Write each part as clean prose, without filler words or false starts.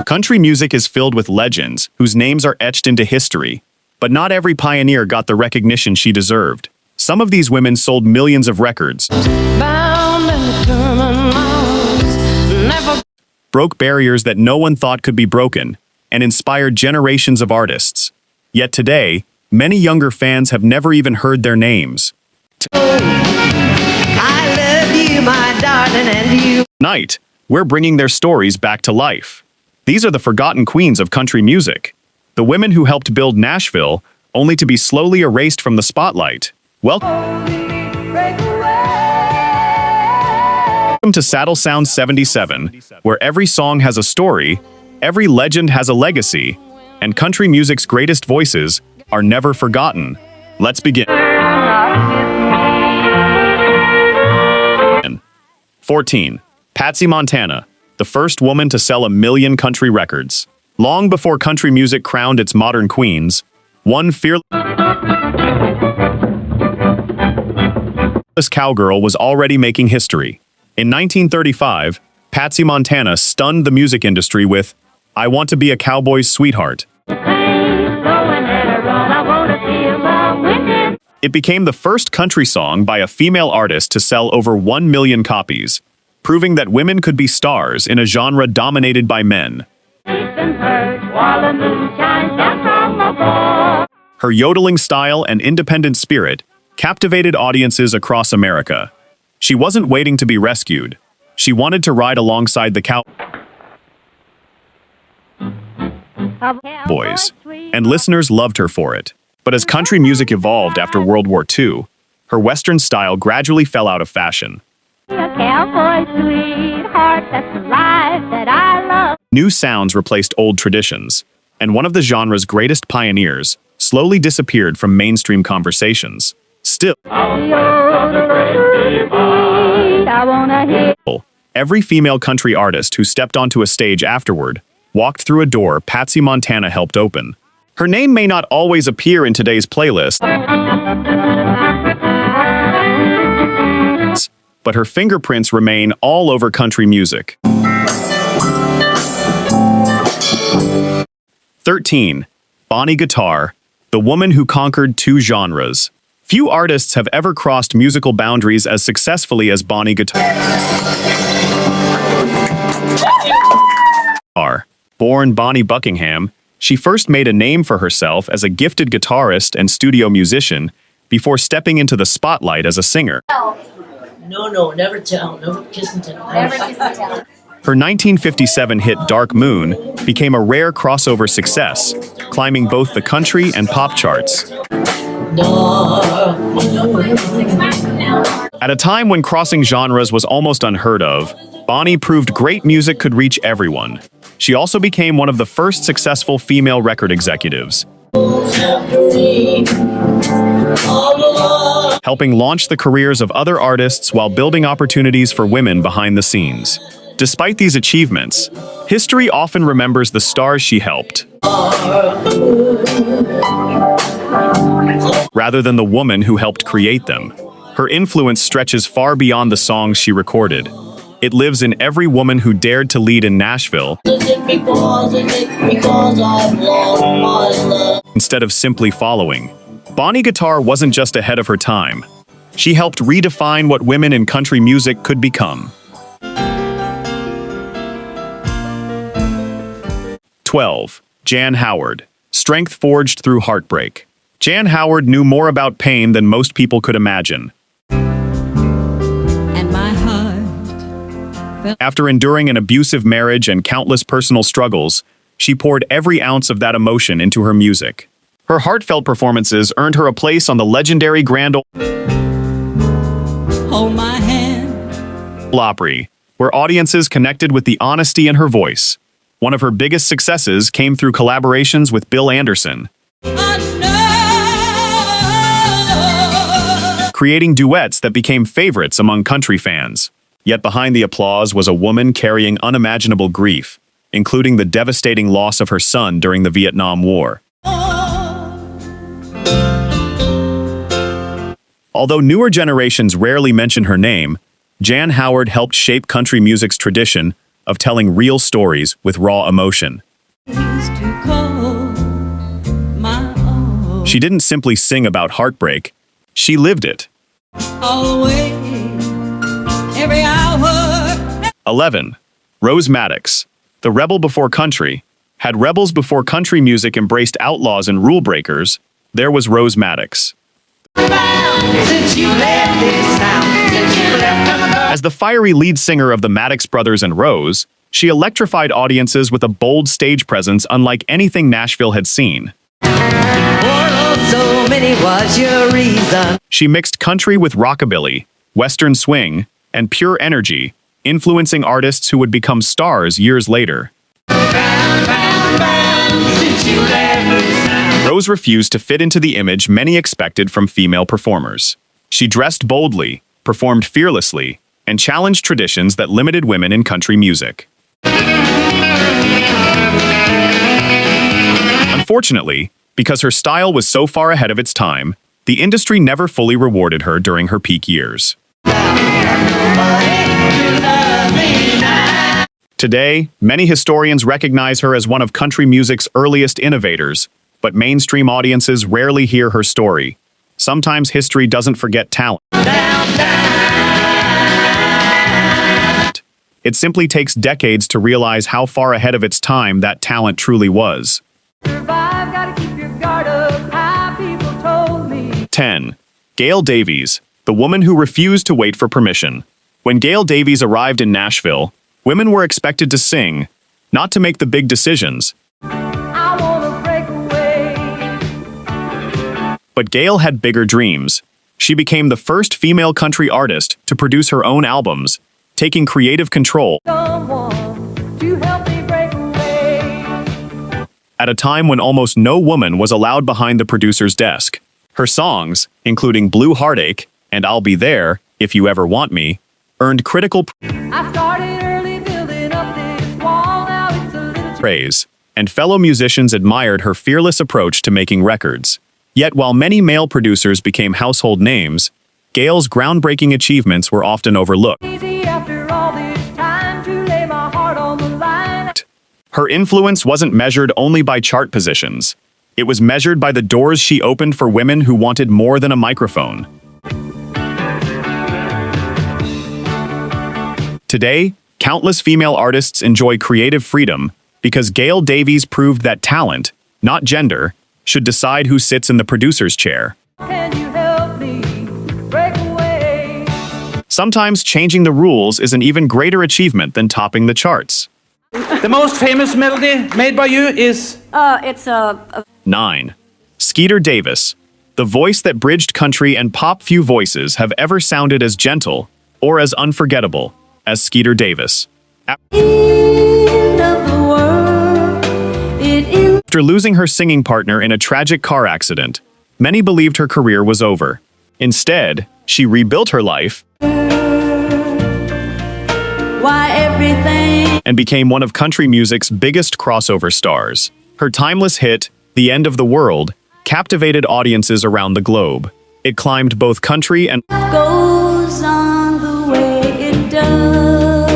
Country music is filled with legends whose names are etched into history, but not every pioneer got the recognition she deserved. Some of these women sold millions of records, broke barriers that no one thought could be broken, and inspired generations of artists. Yet today, many younger fans have never even heard their names. I love you, my darling, and you. Tonight, we're bringing their stories back to life. These are the forgotten queens of country music, the women who helped build Nashville, only to be slowly erased from the spotlight. Welcome to Saddle Sound 77, where every song has a story, every legend has a legacy, and country music's greatest voices are never forgotten. Let's begin. 14. Patsy Montana, the first woman to sell 1 million country records. Long before country music crowned its modern queens, one fearless cowgirl was already making history. In 1935, Patsy Montana stunned the music industry with "I Want to Be a Cowboy's Sweetheart." It became the first country song by a female artist to sell over 1 million copies, proving that women could be stars in a genre dominated by men. Her yodeling style and independent spirit captivated audiences across America. She wasn't waiting to be rescued. She wanted to ride alongside the cowboys, and listeners loved her for it. But as country music evolved after World War II, her Western style gradually fell out of fashion. New sounds replaced old traditions, and one of the genre's greatest pioneers slowly disappeared from mainstream conversations. Still, every female country artist who stepped onto a stage afterward walked through a door Patsy Montana helped open. Her name may not always appear in today's playlist, but her fingerprints remain all over country music. 13. Bonnie Guitar, the woman who conquered 2 genres. Few artists have ever crossed musical boundaries as successfully as Bonnie Guitar. Born Bonnie Buckingham, she first made a name for herself as a gifted guitarist and studio musician before stepping into the spotlight as a singer. No, never tell. Never kiss and tell. Never kiss and tell. Her 1957 hit Dark Moon became a rare crossover success, climbing both the country and pop charts. At a time when crossing genres was almost unheard of, Bonnie proved great music could reach everyone. She also became one of the first successful female record executives, helping launch the careers of other artists while building opportunities for women behind the scenes. Despite these achievements, history often remembers the stars she helped, rather than the woman who helped create them. Her influence stretches far beyond the songs she recorded. It lives in every woman who dared to lead in Nashville instead of simply following. Bonnie Guitar wasn't just ahead of her time. She helped redefine what women in country music could become. 12. Jan Howard, strength forged through heartbreak. Jan Howard knew more about pain than most people could imagine. After enduring an abusive marriage and countless personal struggles, she poured every ounce of that emotion into her music. Her heartfelt performances earned her a place on the legendary Grand Ole Opry, where audiences connected with the honesty in her voice. One of her biggest successes came through collaborations with Bill Anderson, creating duets that became favorites among country fans. Yet behind the applause was a woman carrying unimaginable grief, including the devastating loss of her son during the Vietnam War. Although newer generations rarely mention her name, Jan Howard helped shape country music's tradition of telling real stories with raw emotion. Used to call my own. She didn't simply sing about heartbreak, she lived it. All the way, every hour. 11. Rose Maddox, the rebel before country. Had rebels before country music embraced outlaws and rule breakers, there was Rose Maddox. Since you left this town, since you left As the fiery lead singer of the Maddox Brothers and Rose, she electrified audiences with a bold stage presence unlike anything Nashville had seen. so many was your reason. She mixed country with rockabilly, western swing, and pure energy, influencing artists who would become stars years later. Since you left this town. Rose refused to fit into the image many expected from female performers. She dressed boldly, performed fearlessly, and challenged traditions that limited women in country music. Unfortunately, because her style was so far ahead of its time, the industry never fully rewarded her during her peak years. Today, many historians recognize her as one of country music's earliest innovators, but mainstream audiences rarely hear her story. Sometimes history doesn't forget talent. It simply takes decades to realize how far ahead of its time that talent truly was. 10. Gail Davies, the woman who refused to wait for permission. When Gail Davies arrived in Nashville, women were expected to sing, not to make the big decisions. But Gail had bigger dreams. She became the first female country artist to produce her own albums, taking creative control. At a time when almost no woman was allowed behind the producer's desk. Her songs, including Blue Heartache and I'll Be There If You Ever Want Me, earned critical praise, and fellow musicians admired her fearless approach to making records. Yet while many male producers became household names, Gail's groundbreaking achievements were often overlooked. Her influence wasn't measured only by chart positions. It was measured by the doors she opened for women who wanted more than a microphone. Today, countless female artists enjoy creative freedom because Gail Davies proved that talent, not gender, should decide who sits in the producer's chair. Sometimes changing the rules is an even greater achievement than topping the charts. The most famous melody made by you is? It's a 9. Skeeter Davis, the voice that bridged country and pop. Few voices have ever sounded as gentle or as unforgettable as Skeeter Davis. After losing her singing partner in a tragic car accident, many believed her career was over. Instead, she rebuilt her life and became one of country music's biggest crossover stars. Her timeless hit, The End of the World, captivated audiences around the globe. It climbed both country and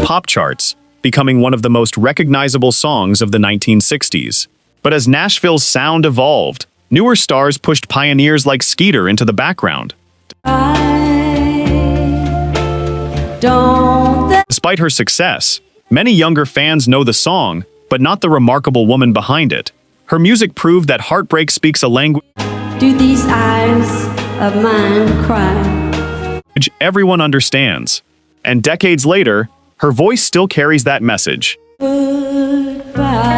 pop charts, becoming one of the most recognizable songs of the 1960s. But as Nashville's sound evolved, newer stars pushed pioneers like Skeeter into the background. Despite her success, many younger fans know the song, but not the remarkable woman behind it. Her music proved that heartbreak speaks a language Do these eyes of mine cry? everyone understands. And decades later, her voice still carries that message. Goodbye.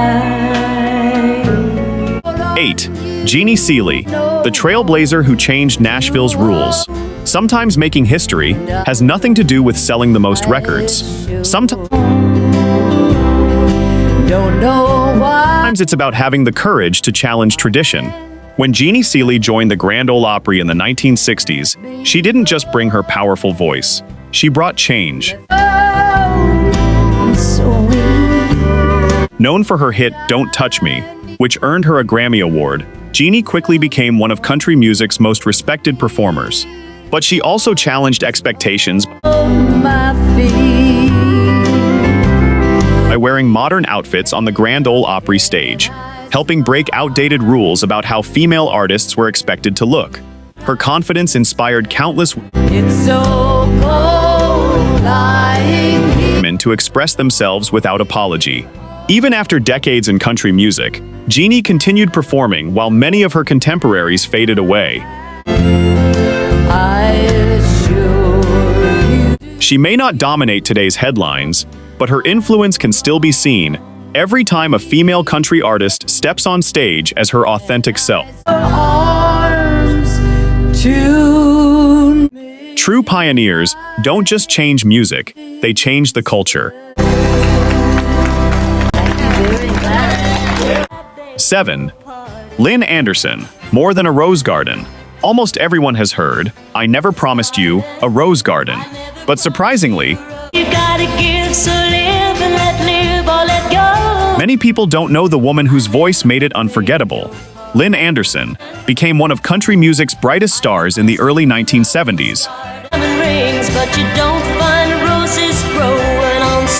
8. Jeannie Seely, the trailblazer who changed Nashville's rules. Sometimes making history has nothing to do with selling the most records. Sometimes it's about having the courage to challenge tradition. When Jeannie Seely joined the Grand Ole Opry in the 1960s, she didn't just bring her powerful voice. She brought change. Known for her hit Don't Touch Me, which earned her a Grammy Award, Jeannie quickly became one of country music's most respected performers. But she also challenged expectations by wearing modern outfits on the Grand Ole Opry stage, helping break outdated rules about how female artists were expected to look. Her confidence inspired countless women to express themselves without apology. Even after decades in country music, Jeannie continued performing while many of her contemporaries faded away. She may not dominate today's headlines, but her influence can still be seen every time a female country artist steps on stage as her authentic self. True pioneers don't just change music, they change the culture. 7. Lynn Anderson, More Than a Rose Garden. Almost everyone has heard, I Never Promised You a Rose Garden. But surprisingly, many people don't know the woman whose voice made it unforgettable. Lynn Anderson became one of country music's brightest stars in the early 1970s,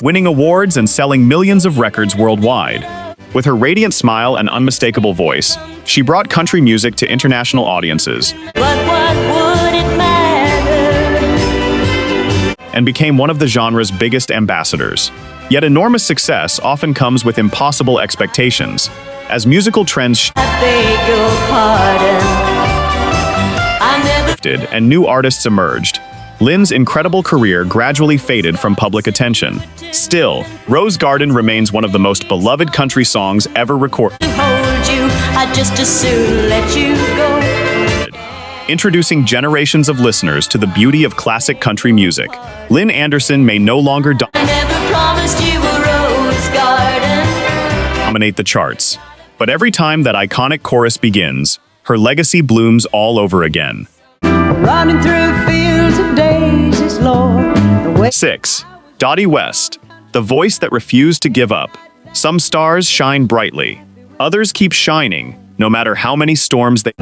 winning awards and selling millions of records worldwide. With her radiant smile and unmistakable voice, she brought country music to international audiences and became one of the genre's biggest ambassadors. Yet enormous success often comes with impossible expectations. As musical trends shifted and new artists emerged, Lynn's incredible career gradually faded from public attention. Still, Rose Garden remains one of the most beloved country songs ever recorded. Introducing generations of listeners to the beauty of classic country music, Lynn Anderson may no longer dominate the charts, but every time that iconic chorus begins, her legacy blooms all over again. Running through fields of daisies, Lord. 6. Dottie West, the voice that refused to give up. Some stars shine brightly, others keep shining, no matter how many storms they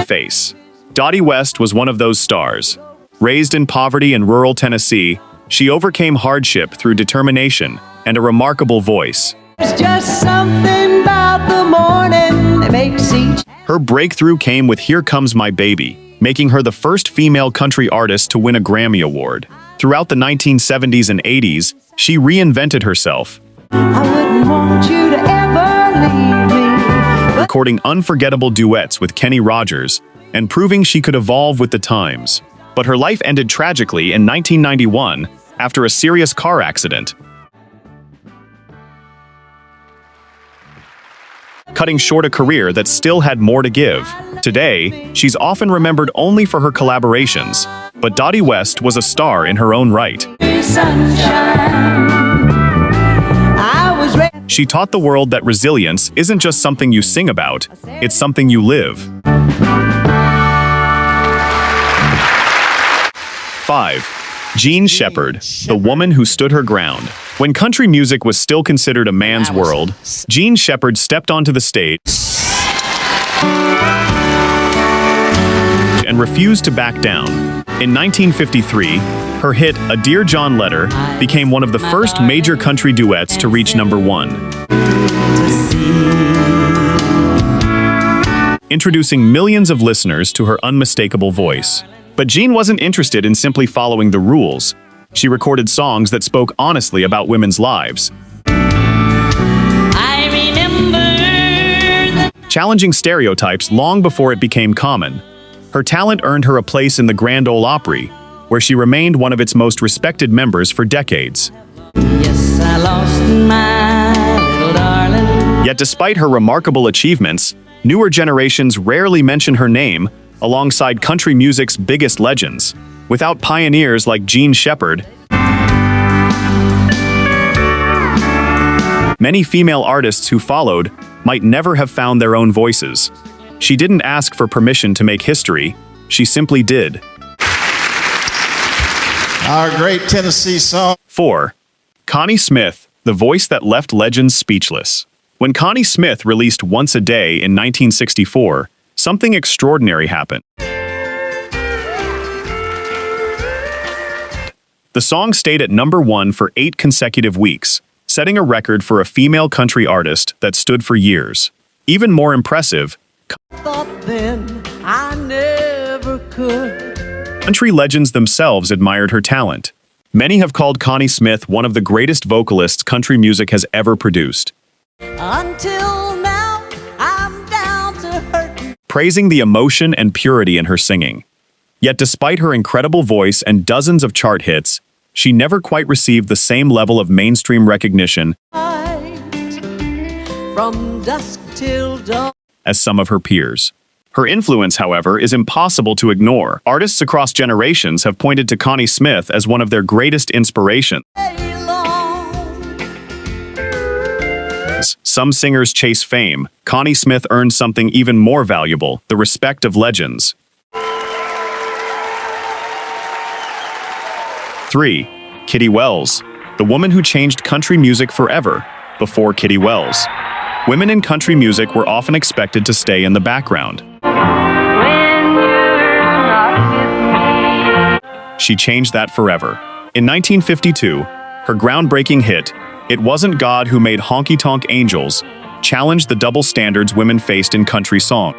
face. Dottie West was one of those stars. Raised in poverty in rural Tennessee, she overcame hardship through determination and a remarkable voice. There's just something about the morning that makes each. Her breakthrough came with Here Comes My Baby, making her the first female country artist to win a Grammy Award. Throughout the 1970s and 80s, she reinvented herself, I wouldn't want you to ever leave me. Recording unforgettable duets with Kenny Rogers and proving she could evolve with the times. But her life ended tragically in 1991 after a serious car accident, cutting short a career that still had more to give. Today, she's often remembered only for her collaborations, but Dottie West was a star in her own right. She taught the world that resilience isn't just something you sing about, it's something you live. 5. Jeannie Shepard, the woman who stood her ground. When country music was still considered a man's world, Jeannie Shepard stepped onto the stage and refused to back down. In 1953, her hit A Dear John Letter became one of the first major country duets to reach #1. Introducing millions of listeners to her unmistakable voice. But Jeannie wasn't interested in simply following the rules. She recorded songs that spoke honestly about women's lives, challenging stereotypes long before it became common. Her talent earned her a place in the Grand Ole Opry, where she remained one of its most respected members for decades. Yes, I lost my little darling. Yet despite her remarkable achievements, newer generations rarely mention her name alongside country music's biggest legends. Without pioneers like Jeannie Shepard, many female artists who followed might never have found their own voices. She didn't ask for permission to make history, she simply did. Our great Tennessee song. 4. Connie Smith, the voice that left legends speechless. When Connie Smith released Once a Day in 1964, something extraordinary happened. The song stayed at #1 for 8 consecutive weeks, setting a record for a female country artist that stood for years. Even more impressive, Thought then I never could. country legends themselves admired her talent. Many have called Connie Smith one of the greatest vocalists country music has ever produced, Until now, I'm down to hurt. praising the emotion and purity in her singing. Yet despite her incredible voice and dozens of chart hits, she never quite received the same level of mainstream recognition From dusk till dawn. as some of her peers. Her influence, however, is impossible to ignore. Artists across generations have pointed to Connie Smith as one of their greatest inspirations. Some singers chase fame. Connie Smith earned something even more valuable, the respect of legends. 3. Kitty Wells, the woman who changed country music forever. Before Kitty Wells, women in country music were often expected to stay in the background. She changed that forever. In 1952, her groundbreaking hit, "It Wasn't God Who Made Honky Tonk Angels," challenged the double standards women faced in country song.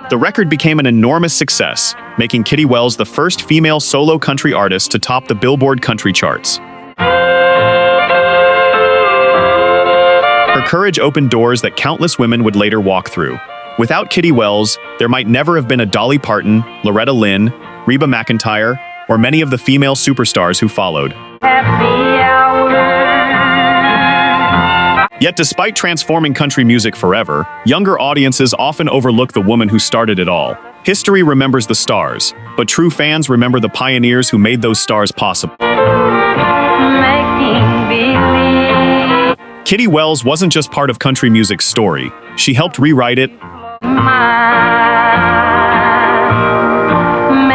The record became an enormous success, making Kitty Wells the first female solo country artist to top the Billboard country charts. Her courage opened doors that countless women would later walk through. Without Kitty Wells, there might never have been a Dolly Parton, Loretta Lynn, Reba McEntire, or many of the female superstars who followed. Yet despite transforming country music forever, younger audiences often overlook the woman who started it all. History remembers the stars, but true fans remember the pioneers who made those stars possible. Kitty Wells wasn't just part of country music's story, she helped rewrite it.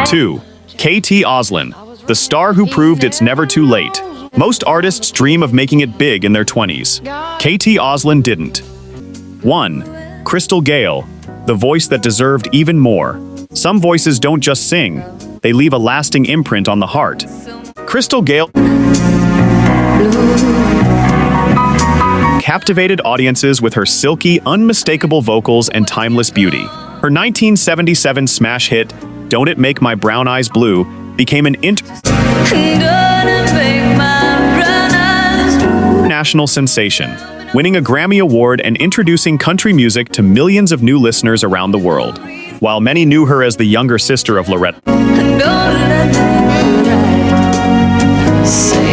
2. KT Oslin, the star who proved it's never too late. Most artists dream of making it big in their 20s. KT Oslin didn't. 1. Crystal Gayle, the voice that deserved even more. Some voices don't just sing, they leave a lasting imprint on the heart. Crystal Gayle captivated audiences with her silky, unmistakable vocals and timeless beauty. Her 1977 smash hit, "Don't It Make My Brown Eyes Blue," became an international sensation, winning a Grammy Award and introducing country music to millions of new listeners around the world. While many knew her as the younger sister of Loretta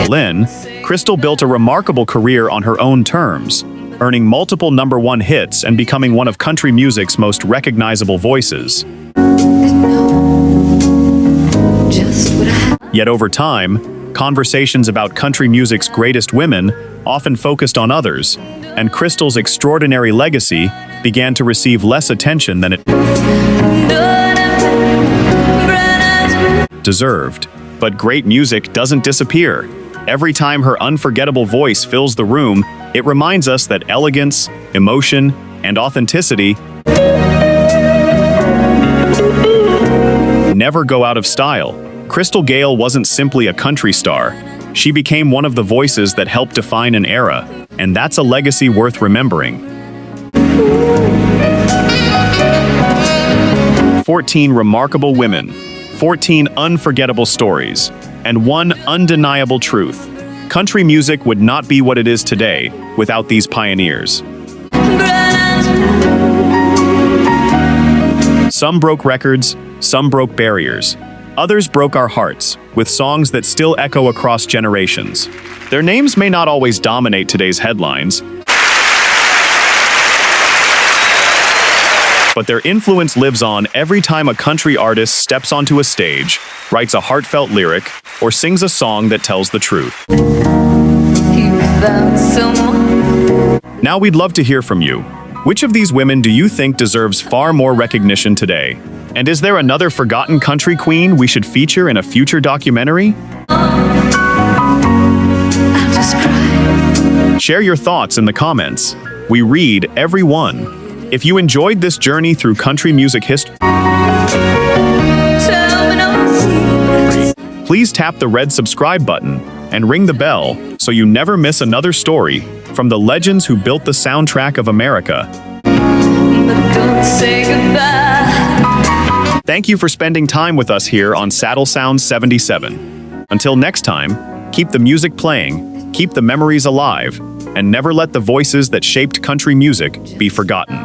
Lynn, Crystal built a remarkable career on her own terms, earning multiple #1 hits and becoming one of country music's most recognizable voices. Yet over time, conversations about country music's greatest women often focused on others, and Crystal's extraordinary legacy began to receive less attention than it deserved. But great music doesn't disappear. Every time her unforgettable voice fills the room, it reminds us that elegance, emotion, and authenticity never go out of style. Crystal Gayle wasn't simply a country star. She became one of the voices that helped define an era, and that's a legacy worth remembering. 14 remarkable women, 14 unforgettable stories, and one undeniable truth. Country music would not be what it is today without these pioneers. Some broke records, some broke barriers. Others broke our hearts, with songs that still echo across generations. Their names may not always dominate today's headlines, but their influence lives on every time a country artist steps onto a stage, writes a heartfelt lyric, or sings a song that tells the truth. Now we'd love to hear from you. Which of these women do you think deserves far more recognition today? And is there another forgotten country queen we should feature in a future documentary? Share your thoughts in the comments. We read every one. If you enjoyed this journey through country music history, Please tap the red subscribe button and ring the bell so you never miss another story from the legends who built the soundtrack of America. Thank you for spending time with us here on Saddle Sound 77. Until next time, keep the music playing, keep the memories alive, and never let the voices that shaped country music be forgotten.